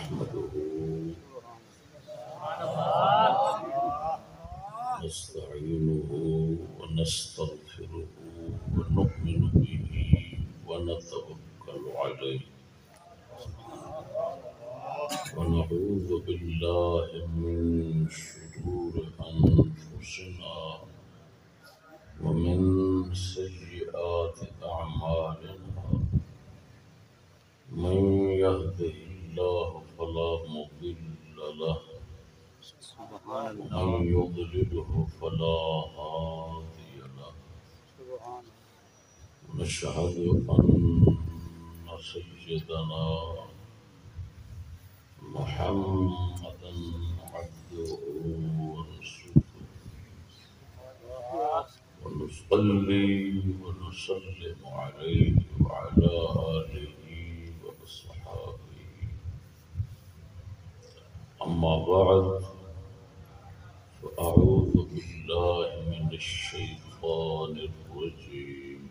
نحمده نستعينه ونستغفره ونؤمن به ونتوكل عليه ونعوذ بالله من شرور أنفسنا ومن سيئات أعمالنا من يهده الله فلا مضل له ومن يضلله فلا هادي له ونشهد أن سيدنا محمدا عبده ورسوله ونصلي ونسلم عليه وعلى آله وأصحابه أما بعد فأعوذ بالله من الشيطان الرجيم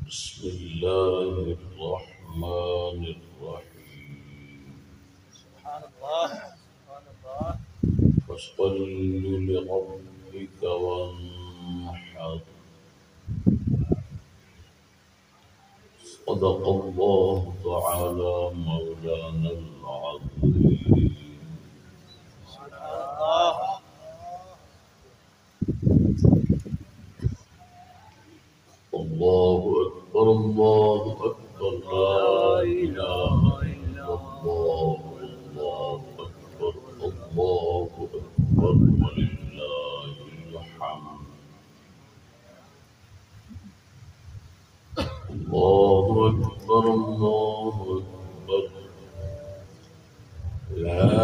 بسم الله الرحمن الرحيم فصل لربك وانحر صدق الله تعالى مولانا العظيم الله أكبر الله أكبر لا إله إلا الله الله أكبر الله أكبر ولله الحمد الله أكبر الله أكبر لا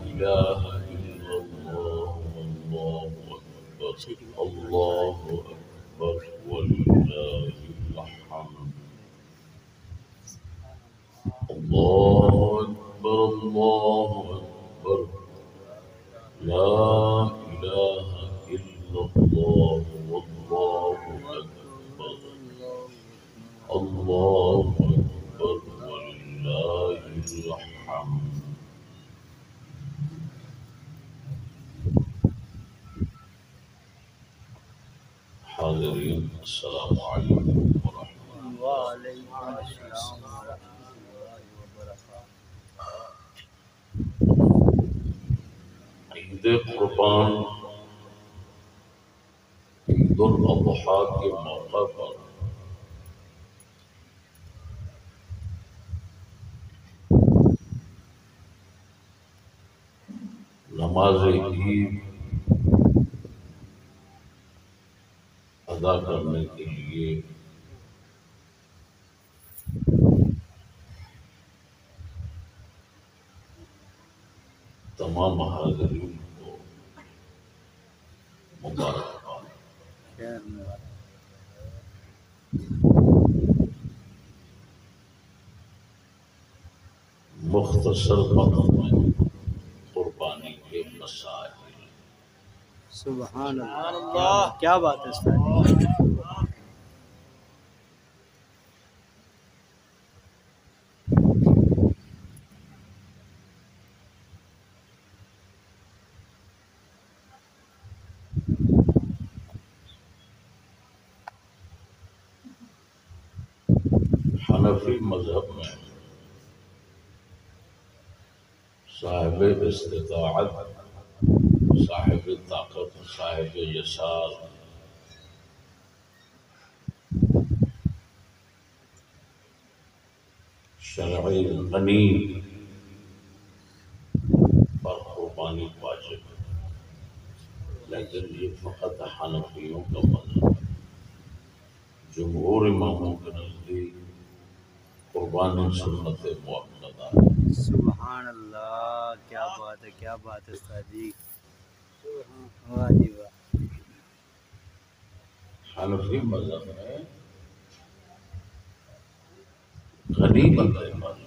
إله إلا الله الله أكبر الله أكبر ولله الحمد الله أكبر الله أكبر لا إله إلا الله والله أكبر الله أكبر ولله الحمد حاضرین السلام علیکم ورحمۃ اللہ وعلیکم السلام ورحمۃ اللہ وبرکاتہ۔ عید قربان عید الاضحیٰ کے موقع پر نماز عید ادا کرنے کے لیے تمام حاضرین کو مبارکباد۔ مختصر وقت میں قربانی کے مسائل۔ سبحان اللہ، کیا بات ہے استاد۔ حنفی مذہب میں صاحب استطاعت، صاحب طاقت، صاحب یسار شرعی غنی پر قربانی واجب ہے، لیکن یہ فقط حنفیوں کا مذہب ہے۔ جمہور اماموں کے نزدیک قربانی سنت مؤکدہ ہے۔ سبحان اللہ، کیا بات ہے، کیا بات ہے استاد جی، واہ جی واہ۔ حنفی مذہب میں غنی بندہ مال،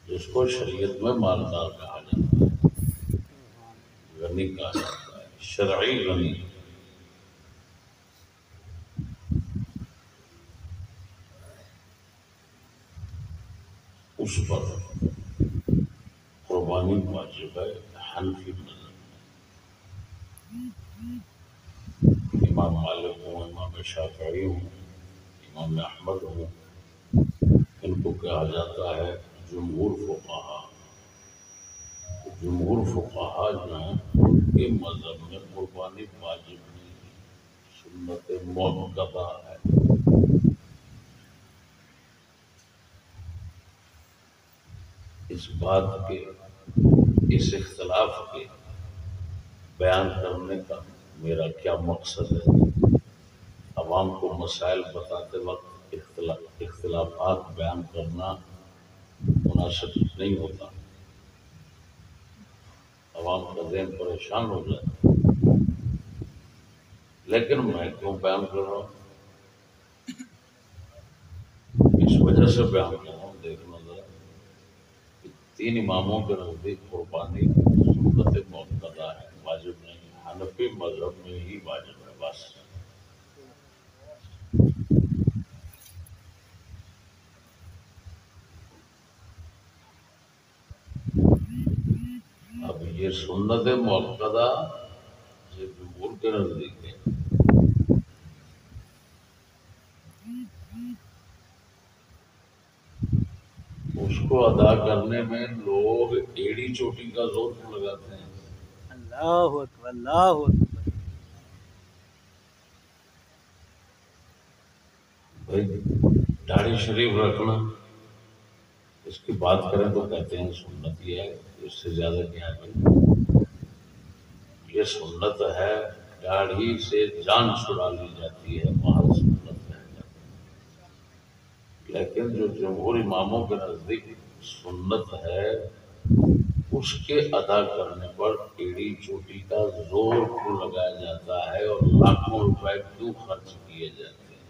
جس کو شریعت میں مالدار کہا جاتا ہے، غنی کہا جاتا ہے، شرعی غنی۔ اس پر قربانی واجب ہے حنفی مذہب میں۔ امام مالک ہوں، امام شافعی ہوں، امام احمد ہوں، ان کو کہا جاتا ہے جمہور فقہا۔ جمہور فقہا جو ہیں ان کے مذہب میں قربانی واجب نہیں، سنت مؤکدہ ہے۔ اس بات کے، اس اختلاف کے بیان کرنے کا میرا کیا مقصد ہے؟ عوام کو مسائل بتاتے وقت اختلافات بیان کرنا مناسب نہیں ہوتا، عوام کا ذہن پریشان ہو جائے۔ لیکن میں کیوں بیان کر رہا ہوں؟ اس وجہ سے بیان کر رہا ہوں، دیکھنا ذرا کہ تین اماموں کے نزدیک قربانی سنت مؤکدہ ہے، واجب نہیں۔ حنفی مذہب میں ہی واجب ہے بس۔ اب یہ سنت مؤکدہ یہ جمہور کے نزدیک ہے، اس کو ادا کرنے میں لوگ ایڑی چوٹی کا زور کیوں لگاتے ہیں؟ اللہ اکبر، اللہ اکبر۔ بھائی داڑھی شریف رکھنا، اس کی بات کریں تو کہتے ہیں سنت یہ ہے، اس سے زیادہ کیا ہے بھائی؟ یہ سنت ہے، داڑھی سے جان چھڑا لی جاتی ہے، محض سنت ہے۔ لیکن جو جمہور اماموں کے نزدیک سنت ہے، اس کے ادا کرنے پر ایڑی چوٹی کا زور کیوں لگایا جاتا ہے اور لاکھوں روپے کیوں خرچ کیے جاتے ہیں؟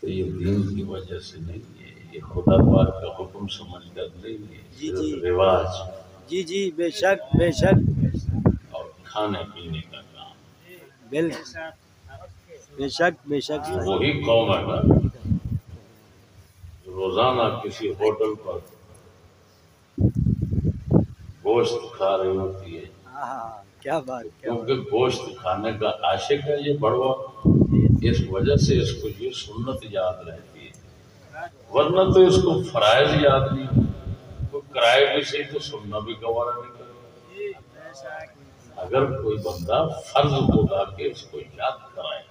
تو یہ دین کی وجہ سے نہیں ہے، یہ خدا پاک کا حکم سمجھ کر نہیں ہے، جی صرف جی رواج جی جی، بے شک بے شک، اور کھانے پینے کا کام۔ بالکل بے شک بے شک۔ یہ وہی قوم ہے نا جو روزانہ کسی ہوٹل پر گوشت کھا رہی ہوتی ہے، ہاں، کیا بات، کیا بات۔ کیونکہ گوشت کھانے کا عاشق ہے یہ بڑوا، اس وجہ سے اس کو یہ سنت یاد رہتی ہے، ورنہ تو اس کو فرائض یاد نہیں ہوتا۔ کوئی کرائے بھی صحیح تو سننا بھی گوارا نہیں کرے۔ اگر کوئی بندہ فرض خدا کے اس کو یاد کرائے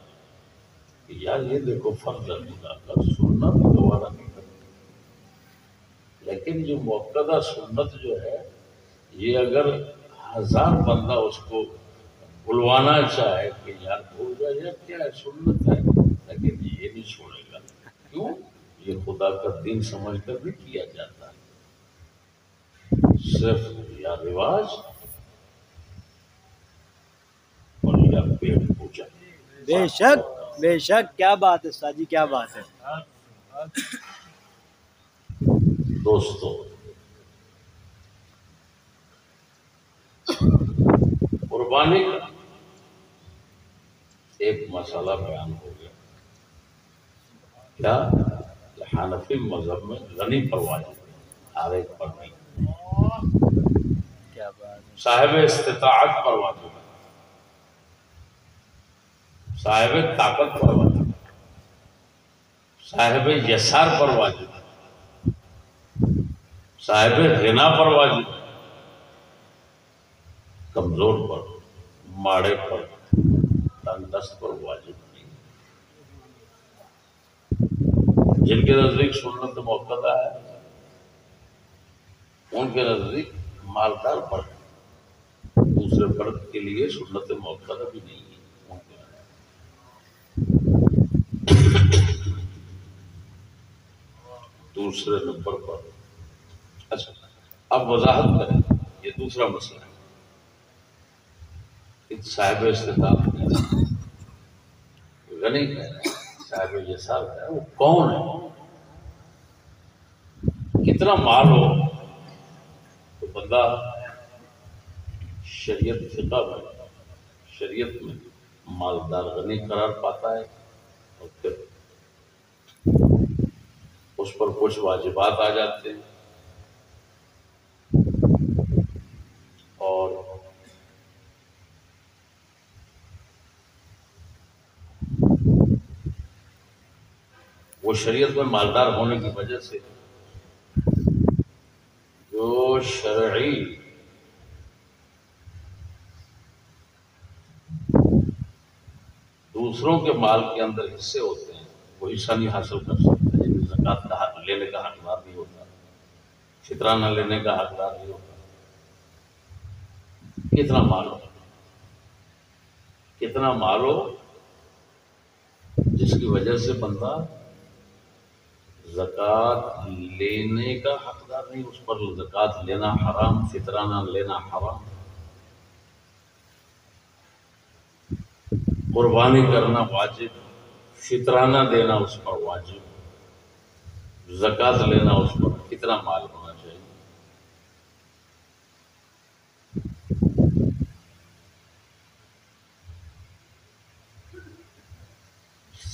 کہ یار یہ دیکھو فرض ہے خدا کا، سننا بھی گوارا نہیں کرے۔ لیکن یہ مؤکدہ سنت جو ہے، یہ اگر ہزار بندہ اس کو بلوانا چاہے کہ یار بھول جائے یا کیا ہے سنت ہے، لیکن یہ نہیں چھوڑے گا۔ کیوں؟ یہ خدا کا دین سمجھ کر بھی کیا جاتا ہے، صرف یا رواج اور یا پیٹ پوجا۔ بے شک بے شک، کیا بات ہے استاد جی، کیا بات ہے۔ دوستو، قربانی کا ایک مسئلہ بیان ہو گیا، کیا کہ حنفی مذہب میں غنی پر واجب ہے، ہر ایک پر نہیں۔ کیا بات ہے۔ صاحب استطاعت پر واجب ہے، صاحب طاقت پر واجب ہے، صاحب یسار پر واجب ہے، صاحب غنا پر واجب ہے، کمزور پر، ماڑے پر، تنگ دست پر واجب نہیں۔ جن کے نزدیک سنت مؤکدہ ہے ان کے نزدیک مالدار پر ہے، دوسرے فرد کے لیے سنت مؤکدہ بھی نہیں ہے ان کے نزدیک۔ دوسرے نمبر پر، اچھا اب وضاحت کریں، یہ دوسرا مسئلہ ہے کہ صاحب استطاعت ہے، غنی ہے، صاحب یسار ہے، وہ کون ہے؟ کتنا مال ہو تو بندہ شریعت فقہ میں، شریعت میں مالدار غنی قرار پاتا ہے، اور پھر اس اس پر کچھ واجبات آ جاتے ہیں، اور وہ شریعت میں مالدار ہونے کی وجہ سے جو شرعی دوسروں کے مال کے اندر حصے ہوتے ہیں وہ حصہ نہیں حاصل کر سکتا، یعنی زکوٰۃ کا حق لینے کا حقدار نہیں ہوتا، فطرانہ لینے کا حقدار نہیں ہوتا۔ کتنا مال ہو جس کی وجہ سے بندہ زکوٰۃ لینے کا حقدار نہیں، اس پر زکوٰۃ لینا حرام، فطرانہ لینا حرام، قربانی کرنا واجب، فطرانہ دینا اس پر واجب، زکوٰۃ لینا اس پر کتنا مال ہونا چاہیے؟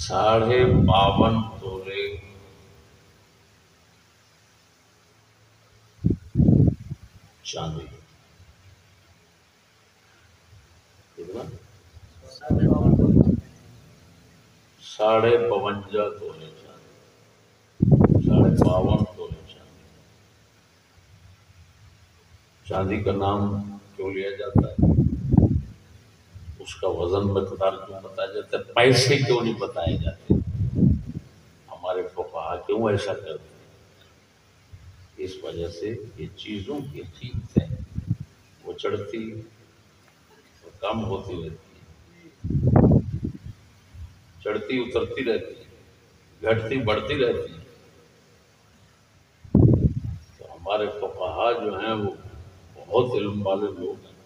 52.5 تولے چاندی، کتنا؟ 52.5 تولے چاندی، 52.5 تولے چاندی۔ چاندی کا نام کیوں لیا جاتا ہے؟ اس کا وزن مقدار کیوں بتایا جاتا ہے؟ پیسے کیوں نہیں بتائے جاتے؟ ہمارے فقہا کیوں ایسا کرتے ہیں؟ اس وجہ سے یہ چیزوں کی قیمت ہے وہ چڑھتی اور کم ہوتی رہتی ہے، چڑھتی اترتی رہتی ہے، گھٹتی بڑھتی رہتی ہے۔ تو ہمارے فقہا جو ہیں وہ بہت علم والے لوگ ہیں،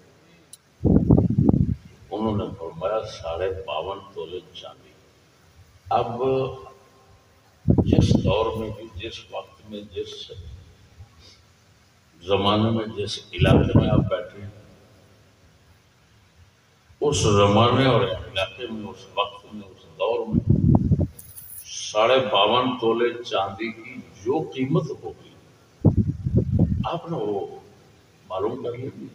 انہوں نے فرمایا 52.5 تولے چاندی۔ اب جس دور میں بھی، جس وقت میں، جس زمانے میں، جس علاقے میں آپ بیٹھے ہیں، اس زمانے اور علاقے میں، اس وقت میں، اس دور میں 52.5 تولے چاندی کی جو قیمت ہوگی آپ نے وہ معلوم کر لیجیے،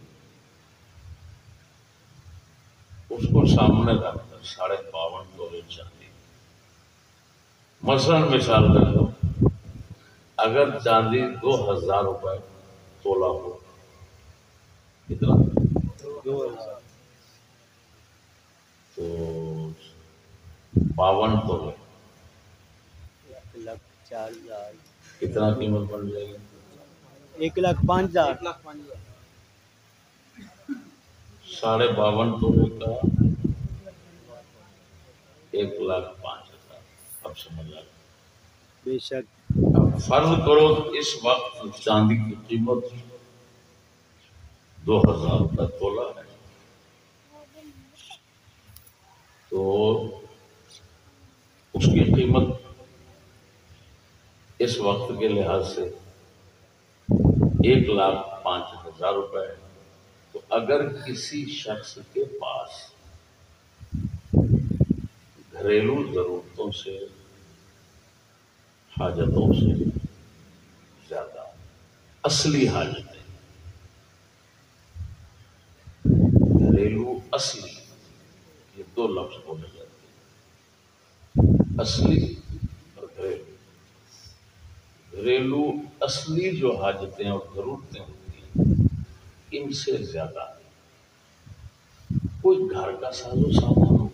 اس کو سامنے رکھ کر 52.5 تولے چاندی، مثلا مثال کر لو، اگر چاندی 2,000 روپے تولا ہو، کتنا؟ 2000 تو 52 تولے 1,04,000 کتنا قیمت بن جائے گی؟ 1,05,000 52.5 تولے کا 1,05,000۔ اب سمجھ آ گیا؟ بے شک اب فرض کرو کہ اس وقت چاندی کی قیمت 2,000 روپے تولا ہے، تو اس کی قیمت اس وقت کے لحاظ سے 1,05,000 روپے ہے۔ تو اگر کسی شخص کے پاس گھریلو ضرورتوں سے، حاجتوں سے زیادہ اصلی حاجتیں، گھریلو اصلی، یہ دو لفظ بولے جاتے ہیں، اصلی اور گھریلو۔ گھریلو اصلی جو حاجتیں اور ضرورتیں ہوتی ہیں ان سے زیادہ کوئی گھر کا ساز و سامان ہو،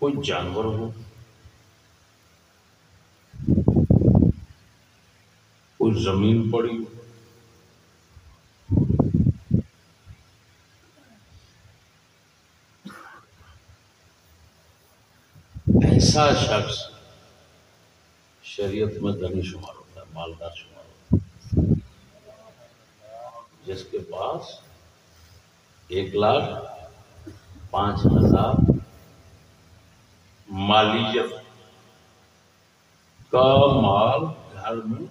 کوئی جانور ہو، کوئی زمین پڑی ہو، ایسا شخص شریعت میں غنی شمار ہوتا ہے، مالدار شمار ہوتا ہے، جس کے پاس 1,05,000 مالیت کا مال گھر میں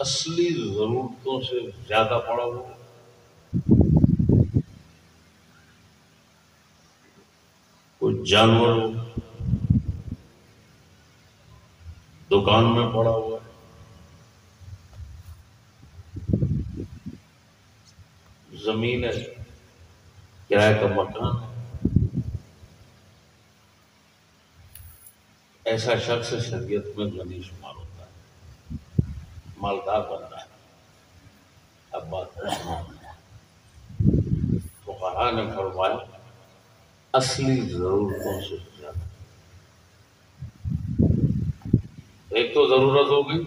اصلی ضرورتوں سے زیادہ پڑا ہو، کوئی جانور ہو، دکان میں پڑا ہوا ہے، زمین ہے، کرائے کا مکان ہے، ایسا شخص شریعت میں غنی شمار ہوتا ہے، مالدار بنتا ہے۔ اب بات فقہا نے فرمایا اصلی ضرورتوں سے زیادہ، ایک تو ضرورت ہوگی،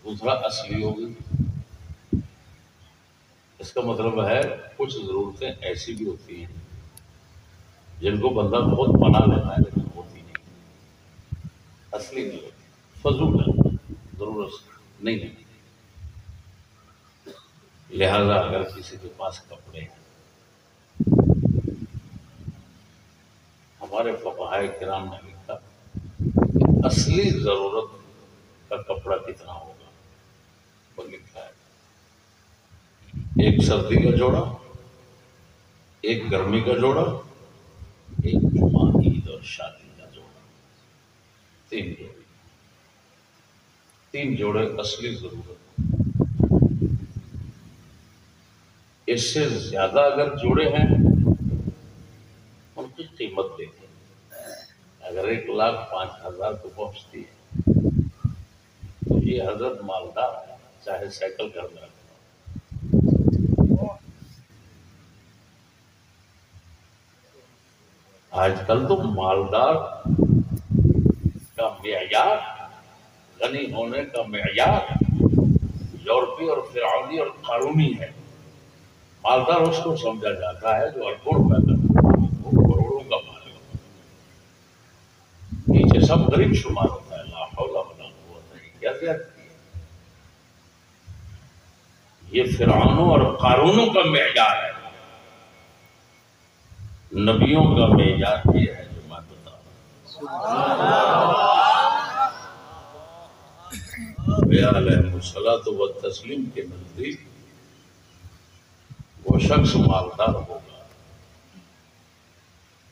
دوسرا اصلی ہوگی۔ اس کا مطلب ہے کچھ ضرورتیں ایسی بھی ہوتی ہیں جن کو بندہ بہت بنا لیتا ہے لیکن ہوتی نہیں، اصلی نہیں ہوتی، فضول ہے، ضرورت نہیں ہے۔ لہذا اگر کسی کے پاس کپڑے ہیں، ہمارے فقہاء کرام نے لکھا کہ اصلی ضرورت کا کپڑا کتنا ہوگا، وہ لکھا ہے ایک سردی کا جوڑا، ایک گرمی کا جوڑا، ایک جمعہ عید اور شادی کا جوڑا، تین جوڑے، تین جوڑے اصلی ضرورت۔ اس سے زیادہ اگر جوڑے ہیں ان کی قیمت دیکھیں، اگر 1,05,000 کو پہنچتی ہے تو یہ حضرت مالدار ہے، چاہے سائیکل گھر میں رکھنا۔ آج کل تو مالدار کا معیار، غنی ہونے کا معیار یورپی اور فرعونی اور قارونی ہے۔ مالدار اس کو سمجھا جاتا ہے جو اربوں روپے کا، وہ کروڑوں کا مالک، نیچے سب غریب شمار ہوتا ہے۔ لا حول ولا قوت الا باللہ، یہ فرعونوں اور قارونوں کا معیار ہے، نبیوں کا معیار یہ ہے جو میں بتا رہا ہوں۔ علیہ الصلوۃ والتسلیم کے نزدیک وہ شخص مالدار ہوگا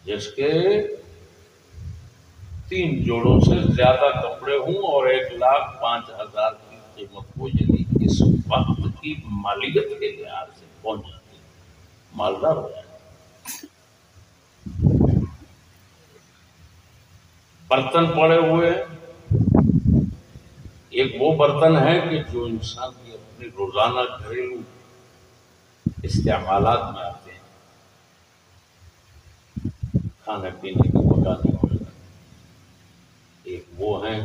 جس کے 3 جوڑوں سے زیادہ کپڑے ہوں اور 1,05,000 کی قیمت ہو، یعنی اس وقت کی مالیت کے لحاظ سے پہنچ جاتی ہے، مالدار ہو جائے۔ برتن پڑے ہوئے ہیں، ایک وہ برتن ہے کہ جو انسان کی اپنی روزانہ گھریلو استعمالات میں آتے ہیں، کھانے پینے کے پکانے وغیرہ۔ ایک وہ ہیں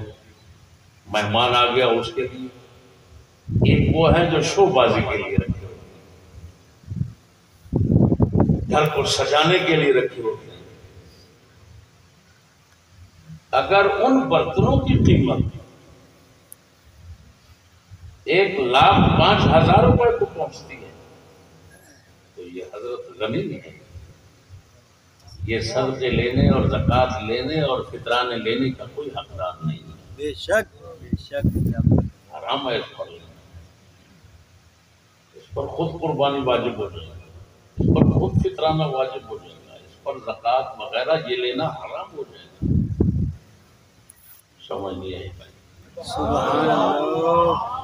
مہمان آ گیا اس کے لیے، ایک وہ ہیں جو شو بازی کے لیے رکھے ہوتے ہیں، گھر کو سجانے کے لیے رکھے ہوتے ہیں۔ اگر ان برتنوں کی قیمت 1,05,000 روپے کو پہنچتی ہے تو یہ حضرت غنی نہیں ہے، یہ صدقے لینے اور زکوٰۃ لینے اور فطرانے لینے کا کوئی حقدار نہیں ہے۔ بے شک بے شک، حرام ہے اس پر لینا، اس پر خود قربانی واجب ہو جائے گا، اس پر خود فطرانہ واجب ہو جائے گا، اس پر زکوٰۃ وغیرہ یہ لینا حرام ہو جائے گا۔ سمجھ نہیں آئی بھائی؟ سبحان اللہ۔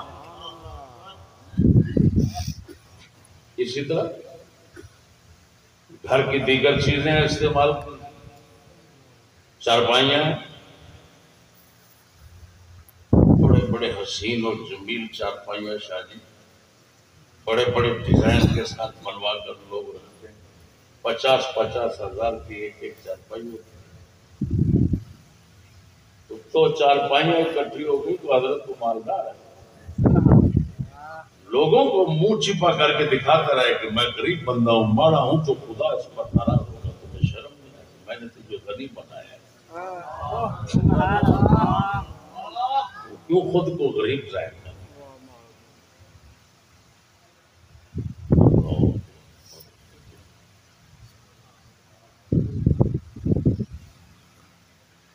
اسی طرح گھر کی دیگر چیزیں استعمال کی، چارپائیاں، بڑے بڑے حسین اور جمیل چارپائیاں شادی، بڑے بڑے ڈیزائن کے ساتھ بنوا کر لوگ رکھتے ہیں، 50,000 کی ایک چارپائی ہوتی ہے۔ تو چارپائیاں اکٹھی ہو گئی تو حضرت کو مالدار ہے، لوگوں کو منہ چھپا کر کے دکھاتا رہے کہ میں غریب بندہ ہوں، مارا ہوں، تو خدا اس پر ناراض ہوگا۔ تمہیں شرم نہیں آتی؟ میں نے تجھے غنی بنایا ہے، کیوں خود کو غریب ظاہر کرنا؟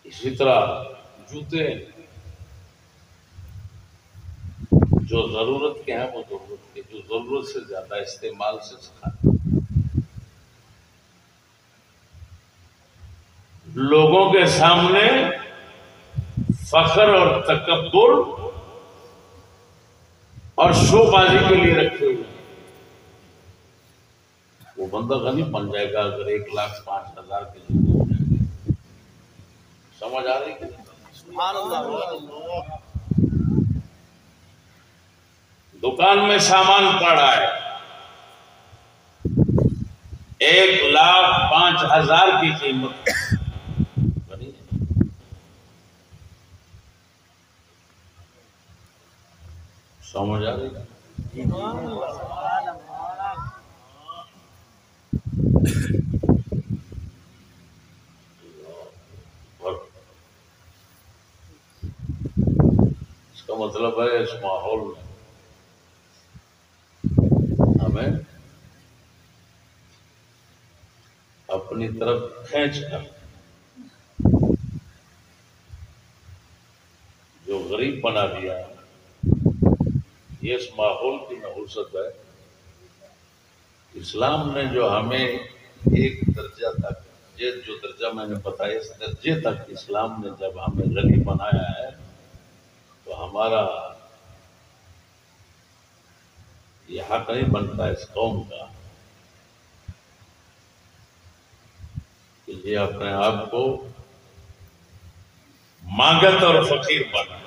اسی طرح جوتے جو ضرورت کے ہیں وہ ضرورت کے، جو ضرورت سے زیادہ استعمال سے سکھاتے ہیں۔ لوگوں کے سامنے فخر اور تکبر اور شو بازی کے لیے رکھے ہوئے ہیں۔ وہ بندہ غنی بن جائے گا اگر 1,05,000 کے لیے ہو جائے گا۔ سمجھ آ رہی کہ دکان میں سامان پڑا ہے 1,05,000 کی قیمت بنی ہے۔ سمجھ آ رہی ہے؟ اور اس کا مطلب ہے اس ماحول میں ہمیں اپنی طرف کھینچ کر جو غریب بنا دیا یہ اس ماحول کی نحوست ہے۔ اسلام نے جو ہمیں ایک درجہ تک، یہ جو درجہ میں نے بتایا اس درجے تک اسلام نے جب ہمیں غنی بنایا ہے تو ہمارا یہ حق نہیں بنتا اس قوم کا کہ یہ اپنے آپ کو مانگت اور فقیر بنائے۔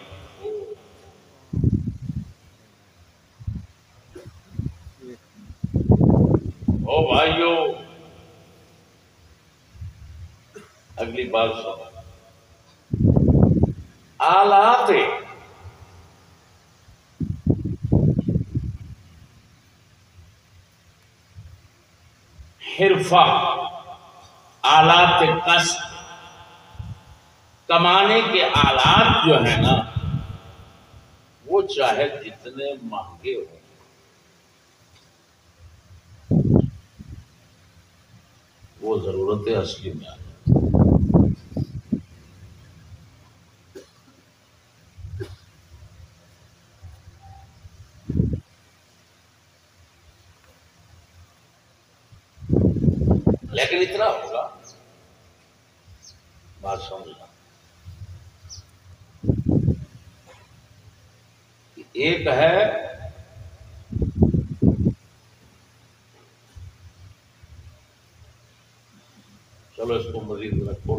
او بھائیو اگلی بات سنو، آلات حرفہ، آلات کسب، کمانے کے آلات جو ہیں نا وہ چاہے جتنے مہنگے ہوں وہ ضرورت اصلی میں آ لیکن اتنا ہوگا، بات سمجھنا، ایک ہے چلو اس کو مزید رکھو،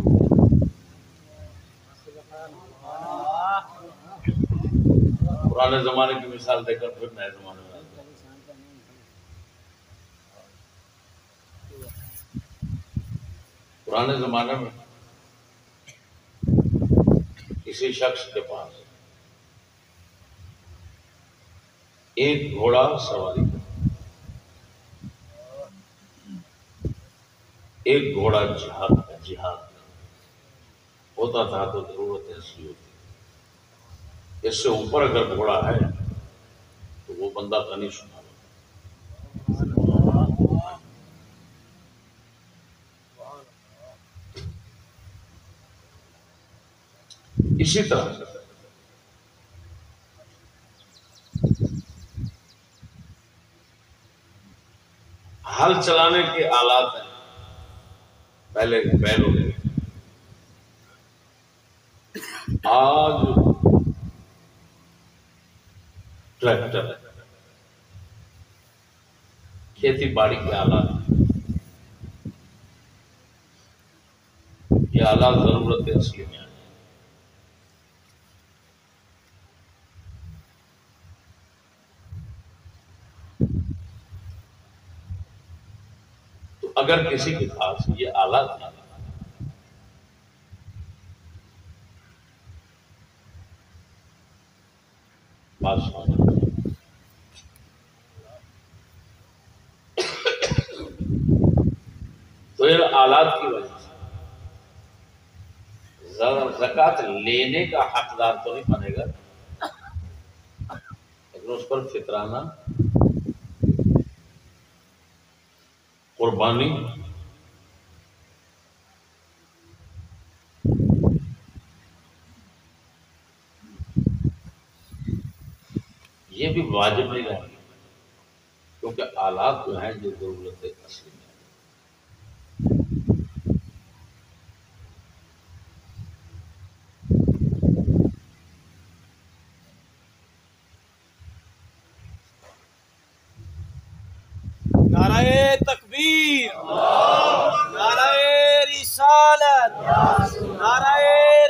پرانے زمانے کی مثال دے کر پھر نئے زمانے میں آتے ہیں۔ پرانے زمانے میں کسی شخص کے پاس ایک گھوڑا سواری کرتا، ایک گھوڑا جہاد ہوتا تھا تو ضرورت ایسی ہوتی، اس سے اوپر اگر گھوڑا ہے تو وہ بندہ غنی شمار ہوتا۔ اسی طرح ہل چلانے کے آلات ہیں، پہلے بیل ہوتے تھے، آج ٹریکٹر، کھیتی باڑی کے آلات، یہ آلات ضرورت اصلی میں آئے۔ تو اگر کسی کے پاس یہ آلات ہیں بات سمجھ، تو ان آلات کی وجہ سے زکوٰۃ لینے کا حقدار تو نہیں بنے گا لیکن اس پر فطرانہ قربانی یہ بھی واجب نہیں رہے گی، کیونکہ آلات جو ہیں جو ضرورت اصلی میں نعرہ تکبیر، نعرہ رسالت، نعرہ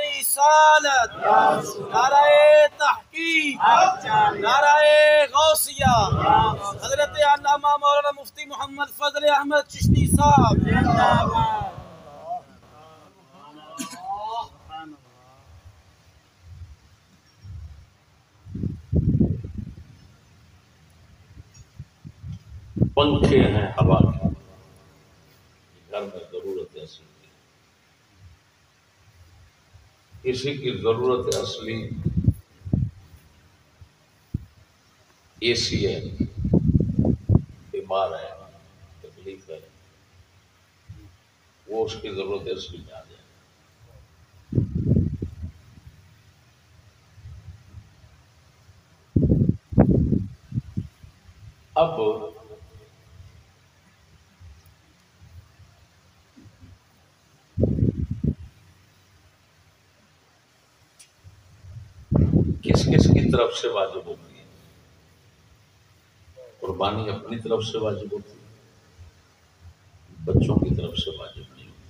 رسالت، نعرہ تحقیق، نعرہ غوثیہ، حضرت علامہ مولانا مفتی محمد فضل احمد چشتی صاحب. پنکھے ہیں ہوا کے، گھر میں ضرورت اصلی کی. کسی کی ضرورت اصلی اے سی ہے، بیمار ہے، تکلیف ہے، وہ اس کی ضرورت اصلی میں آ جائے. اب کس کس کی طرف سے واجب ہوتی ہے؟ قربانی اپنی طرف سے واجب ہوتی ہے، بچوں کی طرف سے واجب نہیں ہوتی،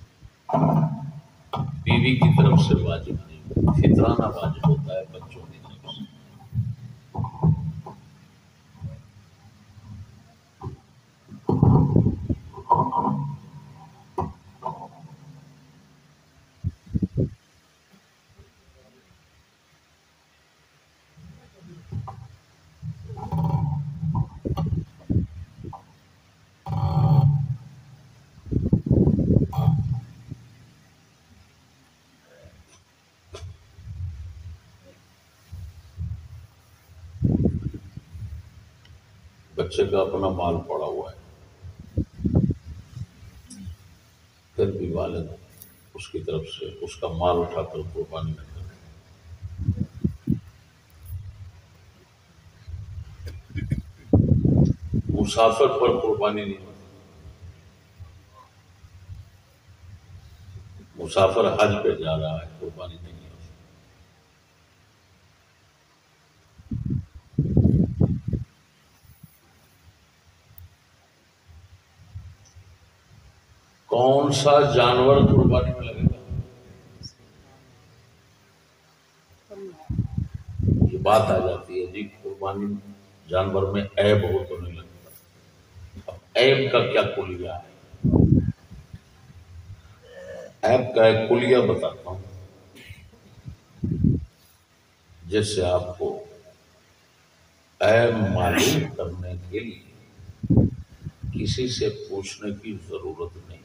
بیوی کی طرف سے واجب نہیں ہوتی، فطرانہ واجب ہوتا ہے بچوں کی طرف سے. بچے کا اپنا مال پڑا ہوا ہے، پھر بھی والد اس کی طرف سے اس کا مال اٹھا کر قربانی نہ کرے. مسافر پر قربانی نہیں ہوتی. مسافر حج پہ جا رہا ہے، قربانی نہیں ہوتی. کون سا جانور قربانی میں لگے گا؟ یہ بات آ جاتی ہے جی قربانی جانور میں عیب ہو تو نہیں لگتا. اب عیب کا کیا کلیہ ہے؟ عیب کا ایک کلیہ بتاتا ہوں جس سے آپ کو عیب معلوم کرنے کے لیے کسی سے پوچھنے کی ضرورت نہیں رہے.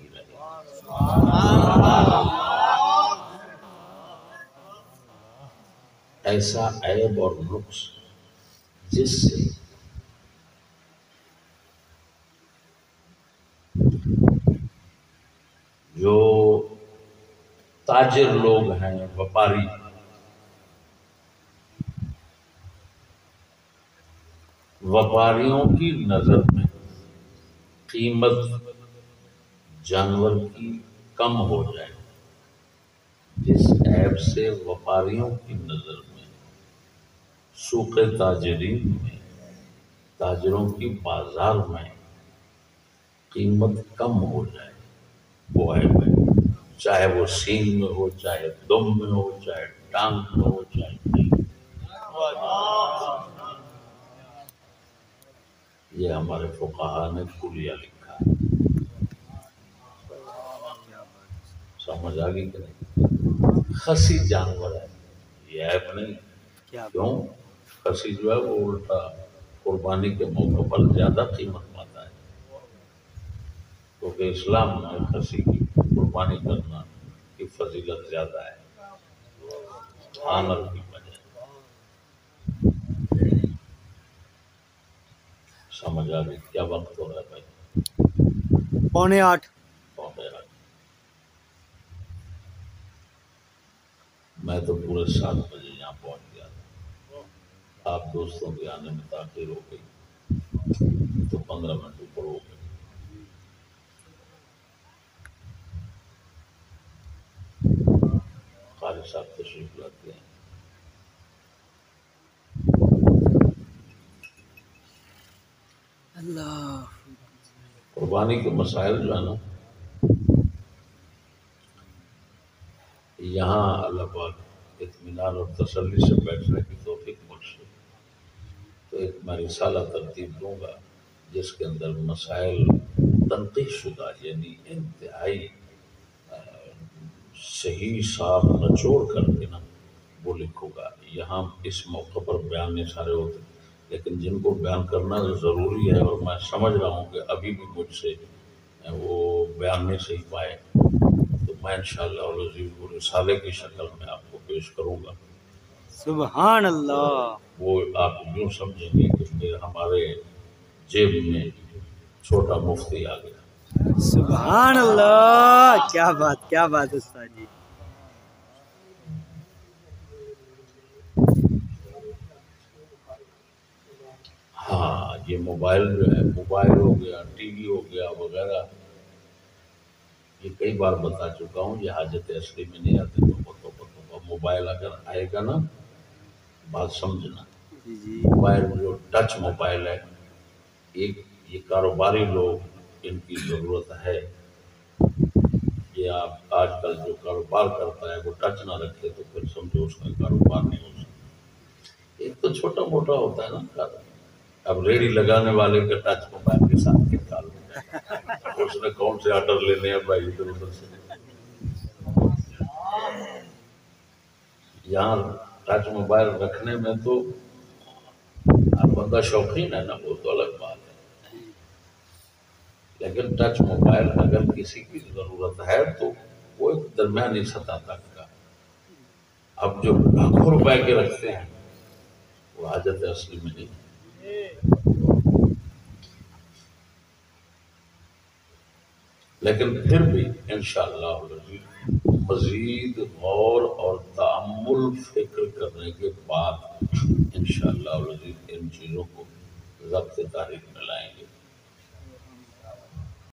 ایسا عیب اور نقص جس سے جو تاجر لوگ ہیں، وپاری، وپاریوں کی نظر میں قیمت جانور کی کم ہو جائے، جس عیب سے وپاریوں کی نظر میں سوق تاجرین میں، تاجروں کی بازار میں قیمت کم ہو جائے، وہ عیب ہے. چاہے وہ سینگ میں ہو، چاہے دم میں ہو، چاہے ٹانگ میں ہو، چاہے نہیں. یہ ہمارے فقہا نے کلیہ لکھا ہے. سمجھ آ گئی کہ نہیں؟ خسی جانور ہے، یہ عیب نہیں. کیوں؟ خسی جو ہے وہ الٹا قربانی کے موقع پر زیادہ قیمت پاتا ہے، کیونکہ اسلام میں خسی کی قربانی کرنا کی فضیلت زیادہ ہے آنر کی وجہ. سمجھ آ گئی؟ کیا وقت ہو رہا ہے بھائی؟ 7:45. پونے آٹھ. میں تو پورے 7 بجے یہاں پہنچ گیا تھا. آپ دوستوں کے آنے میں تاخیر ہو گئی تو 15 منٹ اوپر ہو گئے. قاری صاحب تشریف لاتے ہیں. اللہ روحانی کے مسائل جو ہے نا، یہاں اللہ پاک اطمینان اور تسلی سے بیٹھنے کی توفیق بخشے، تو ایک میں رسالہ ترتیب دوں گا جس کے اندر مسائل تنقیح شدہ، یعنی انتہائی صحیح صاف نچوڑ کر کے نا وہ لکھوں گا۔ یہاں اس موقع پر بیان نہیں سارے ہوتے، لیکن جن کو بیان کرنا ضروری ہے اور میں سمجھ رہا ہوں کہ ابھی بھی مجھ سے وہ بیان نہیں صحیح پائے، تو میں انشاءاللہ العزیز وہ رسالے کی شکل میں آپ کو پیش کروں گا۔ سبحان اللہ، وہ آپ یوں سمجھیں گے کہ ہمارے جیب میں چھوٹا مفتی آ گیا۔ سبحان اللہ، کیا بات استاد جی۔ ہاں، یہ موبائل جو ہے، موبائل ہو گیا، ٹی وی ہو گیا وغیرہ، یہ کئی بار بتا چکا ہوں، یہ حاجت اصلی میں نہیں آتے۔ تو موبائل اگر آئے گا نا، بات سمجھنا، جی موبائل جو ٹچ موبائل ہے، ایک یہ کاروباری لوگ ان کی ضرورت ہے۔ یہ آپ آج کل جو کاروبار کرتا ہے وہ ٹچ نہ رکھے تو پھر سمجھو اس کا کاروبار نہیں ہو سکتا۔ ایک تو چھوٹا موٹا ہوتا ہے نا کاروبار، اب ریڑھی لگانے والے کے ٹچ موبائل کے ساتھ کیا تعلق ہے؟ اس نے کون سے آرڈر لینے ہیں بھائی ادھر ادھر سے؟ یہاں ٹچ موبائل رکھنے میں تو اب بندہ شوقین ہے نا، وہ تو الگ بات ہے، لیکن ٹچ موبائل اگر کسی کی ضرورت ہے تو وہ ایک درمیانی سطح تک کا۔ اب جو لاکھوں روپے کے رکھتے ہیں وہ حاجت اصلی میں نہیں ہے۔ لیکن پھر بھی انشاءاللہ مزید غور اور تأمل فکر کرنے کے بعد انشاءاللہ ان چیزوں کو ضبط تاریخ میں لائیں گے۔